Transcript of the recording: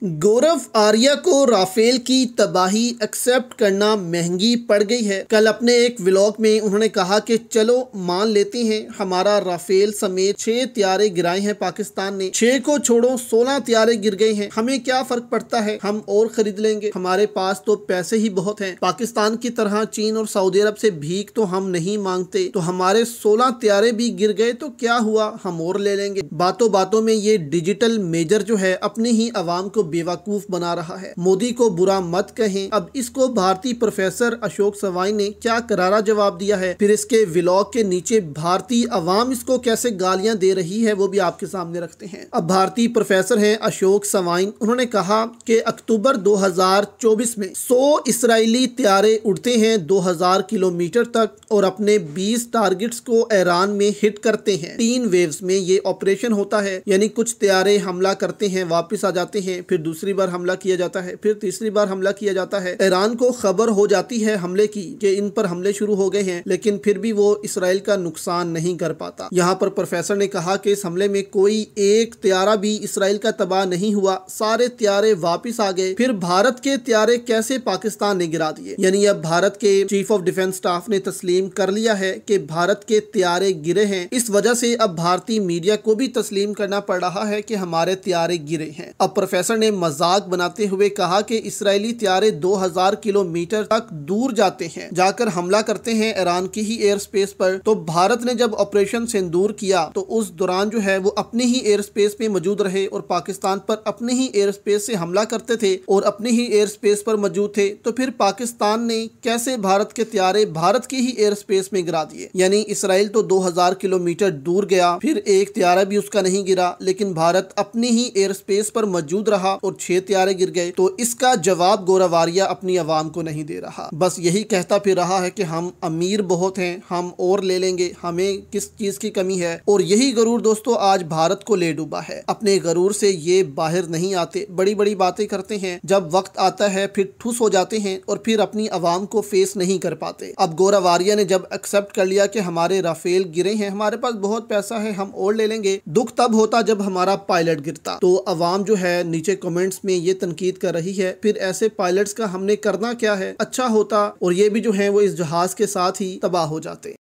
गौरव आर्या को राफेल की तबाही एक्सेप्ट करना महंगी पड़ गई है। कल अपने एक व्लॉग में उन्होंने कहा कि चलो मान लेते हैं हमारा राफेल समेत 6 त्यारे गिराए हैं पाकिस्तान ने, 6 को छोड़ो 16 त्यारे गिर गए हैं, हमें क्या फर्क पड़ता है, हम और खरीद लेंगे, हमारे पास तो पैसे ही बहुत हैं। पाकिस्तान की तरह चीन और सऊदी अरब से भीख तो हम नहीं मांगते, तो हमारे 16 त्यारे भी गिर गए तो क्या हुआ, हम और ले लेंगे। बातों बातों में ये डिजिटल मेजर जो है अपनी ही आवाम को बेवकूफ बना रहा है। मोदी को बुरा मत कहें। अब इसको भारतीय प्रोफेसर अशोक सवाई ने क्या करारा जवाब दिया है, फिर इसके व्लॉग के नीचे भारतीय अवाम इसको कैसे गालियां दे रही है वो भी आपके सामने रखते हैं। अब भारतीय प्रोफेसर हैं अशोक सवाई, उन्होंने कहा कि अक्टूबर 2024 में 100 इसराइली त्यारे उड़ते हैं 2000 किलोमीटर तक और अपने 20 टारगेट्स को ईरान में हिट करते हैं। 3 वेव्स में ये ऑपरेशन होता है, यानी कुछ त्यारे हमला करते हैं, वापस आ जाते हैं, फिर दूसरी बार हमला किया जाता है, फिर तीसरी बार हमला किया जाता है। ईरान को खबर हो जाती है हमले की कि इन पर हमले शुरू हो गए हैं, लेकिन फिर भी वो इसराइल का नुकसान नहीं कर पाता। यहाँ पर प्रोफेसर ने कहा कि इस हमले में कोई एक त्यारा भी इसराइल का तबाह नहीं हुआ, सारे त्यारे वापिस आ गए। फिर भारत के त्यारे कैसे पाकिस्तान ने गिरा दिए, यानी अब भारत के चीफ ऑफ डिफेंस स्टाफ ने तस्लीम कर लिया है कि भारत के त्यारे गिरे हैं। इस वजह से अब भारतीय मीडिया को भी तस्लीम करना पड़ रहा है कि हमारे त्यारे गिरे हैं। अब प्रोफेसर ने मजाक बनाते हुए कहा कि इसराइली त्यारे 2000 किलोमीटर तक दूर जाते हैं, जाकर हमला करते हैं ईरान की ही एयर स्पेस पर। तो भारत ने जब ऑपरेशन सिंदूर किया तो उस दौरान जो है वो अपने ही एयर स्पेस में मौजूद रहे और पाकिस्तान पर अपने ही एयर स्पेस से हमला करते थे और अपने ही एयर स्पेस पर मौजूद थे। तो फिर पाकिस्तान ने कैसे भारत के त्यारे भारत की ही एयर स्पेस में गिरा दिए, यानी इसराइल तो 2000 किलोमीटर दूर गया, फिर एक त्यारा भी उसका नहीं गिरा, लेकिन भारत अपनी ही एयर स्पेस पर मौजूद रहा और 6 त्यारे गिर गए। तो इसका जवाब गौरव आर्या अपनी आवाम को नहीं दे रहा, बस यही कहता फिर रहा है कि हम अमीर बहुत हैं, हम और ले लेंगे, हमें किस चीज की कमी है। और यही गरूर दोस्तों आज भारत को ले डूबा है। अपने गरूर से ये बाहर नहीं आते, बड़ी बड़ी बातें करते हैं, जब वक्त आता है फिर ठुस हो जाते हैं और फिर अपनी आवाम को फेस नहीं कर पाते। अब गौरव आर्या ने जब एक्सेप्ट कर लिया कि हमारे राफेल गिरे हैं, हमारे पास बहुत पैसा है, हम और ले लेंगे, दुख तब होता जब हमारा पायलट गिरता। तो अवाम जो है नीचे कमेंट्स में ये तनकीद कर रही है, फिर ऐसे पायलट्स का हमने करना क्या है, अच्छा होता और ये भी जो है वो इस जहाज के साथ ही तबाह हो जाते।